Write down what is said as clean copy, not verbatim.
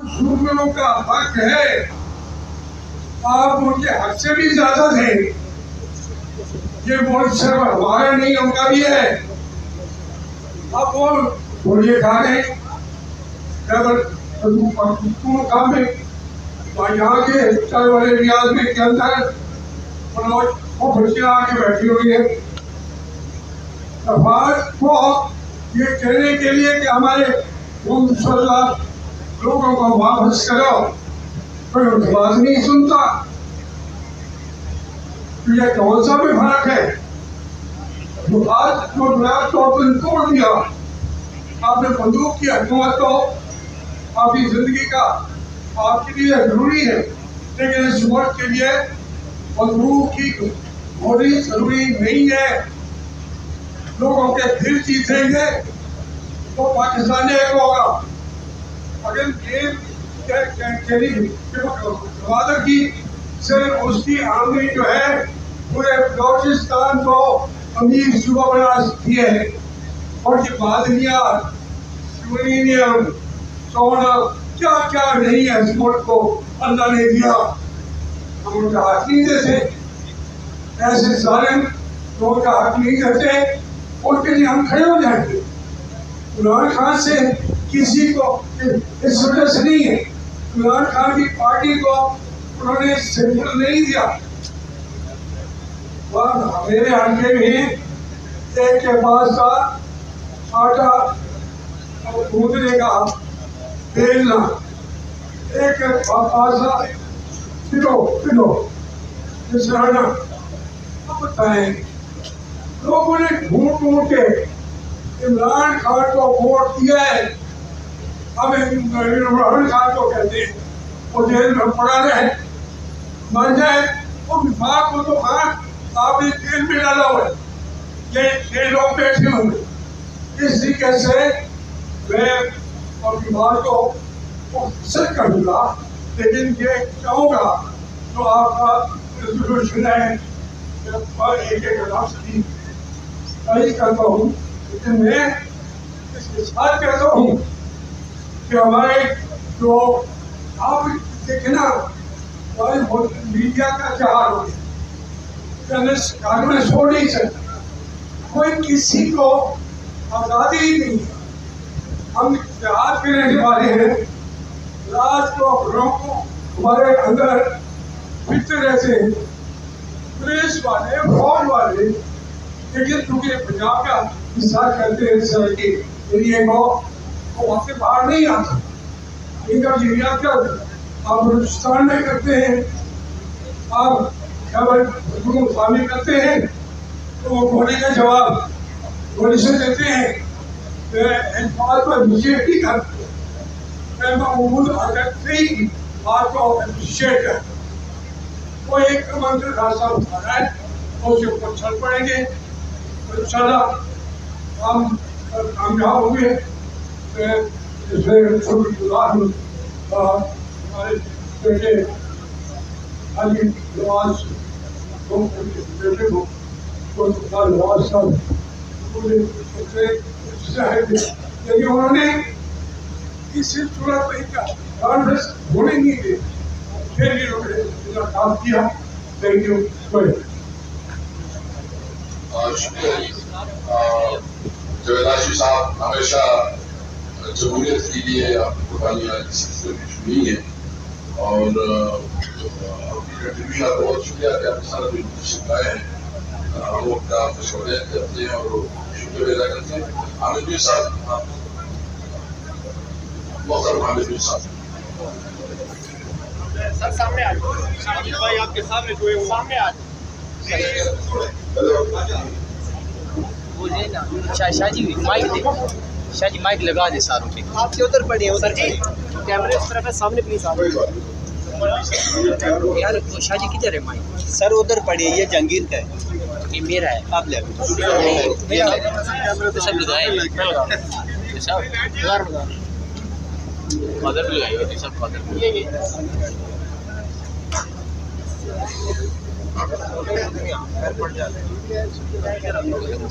सूफियों का हक है, आप उनके हक से भी ज्यादा थे। ये मुल्क सिर्फ हमारा नहीं, उनका भी है। अब वो ये खा गए काम में, यहाँ के चाय वाले रियाज में के अंदर वो खुशियाँ आके बैठी हुई है अफवाज को ये कहने के लिए कि हमारे लोगों को वापस करो, कोई उनकी बात नहीं सुनता। ये कौन सा भी फर्क है? तो आज जो ड्राफ्ट को आपने तोड़ दिया, आपने बंदूक की हुकूमत को आपकी जिंदगी का आपके लिए जरूरी है, लेकिन इस मुल्क के लिए बंदूक की होनी जरूरी नहीं है। लोगों के दिल जीतेंगे तो पाकिस्तान एक होगा। अगर गेम वादर की सिर्फ उसकी आमदनी जो है पूरे बलोचिस्तान को अमीर सूबा बना सकती है, और ये बादलियाँ यूरेनियम सोना क्या क्या नहीं है इस मुल्क को अल्लाह ने दिया, हम उनका हक नहीं देते। ऐसे जालिम लोगों का हक नहीं देते, उनके लिए हम खड़े हो जाएंगे। इमरान खान से किसी को इस वजह से नहीं है, इमरान खान की पार्टी को उन्होंने सिग्नल नहीं दिया। मेरे हल्के में एक के पास था आटा गूंदने का बेलना, एक के पास था किलो मिश्राना। अब बताएं, लोगों ने ढूंढ ढूंढ के इमरान खान को वोट दिया है। अब इमरान खान को कहते हैं वो जेल में पड़ा रहे, मर जाए, वो विभाग को तो खान आपने जेल में डाला हुआ है, ये लोग बैठे होंगे। इस तरीके से मैं और विभाग को सच कर दूंगा, लेकिन ये चाहूँगा तो आपका रेजोल्यूशन है एक राष्ट्रीय जारी करता हूँ, लेकिन मैं इसके साथ कहता हूँ कि हमारे जो आप देखना हमारे मीडिया का क्या हाल हो गया, में छोड़ नहीं सकता, कोई किसी को आज़ादी ही नहीं है। हम देहात के रहने वाले हैं, रात को घरों को हमारे अंदर फिरते रहते हैं, पुलिस वाले फौज वाले, लेकिन क्योंकि पंजाब का हिस्सा करते हैं सर के एरिए को, वो वहाँ से बाहर नहीं आता। इनका एरिया क्या आप बलूचिस्तान में करते हैं, आप शामिल करते हैं, तो वो गोली का जवाब गोली से देते हैं, बात को अप्रिशिएट नहीं करते। मैं महमूद अगर नहीं बात को अप्रिशिएट करता, वो एक मंत्र रास्ता उठा रहा है, उसके ऊपर चल पड़ेंगे, तो इंशाल्लाह हम कामयाब होंगे। इसमें शुक्रगुजार हूँ हमारे बेटे हाजी नवाज बेटे को नवाज साहब, लेकिन उन्होंने किसी सूरत में कॉन्फ्रेंस होने नहीं दी, फिर भी उन्होंने काम किया। Thank you. जवेदाशी साहब हमेशा जमहूरियत के लिए कुर्बानियाँ नहीं है, और कंट्रीब्यूशन आपका बहुत शुक्रिया कि आपने सारा दिन सिखाए हैं, हम लोग का मशवरे करते हैं और शुक्रिया अदा करते हैं। हामिद साहब, मोहतरम हामिद साहब, सर सामने आ जाओ भाई, आपके सामने जो है सामने आ जाओ। शाहजी माइक दे, शाहजी माइक लगा दे सारों के, आपके उधर पड़े उधर जी, कैमरे उस तरफ है, सामने प्लीज आ यार। तो शाहजी किधर है माइक? सर उधर पड़े, ये जहांगीर का है, ये मेरा है, आप ले तो सब लगाए सब कदर भी लगाए, सब कदर ऊपर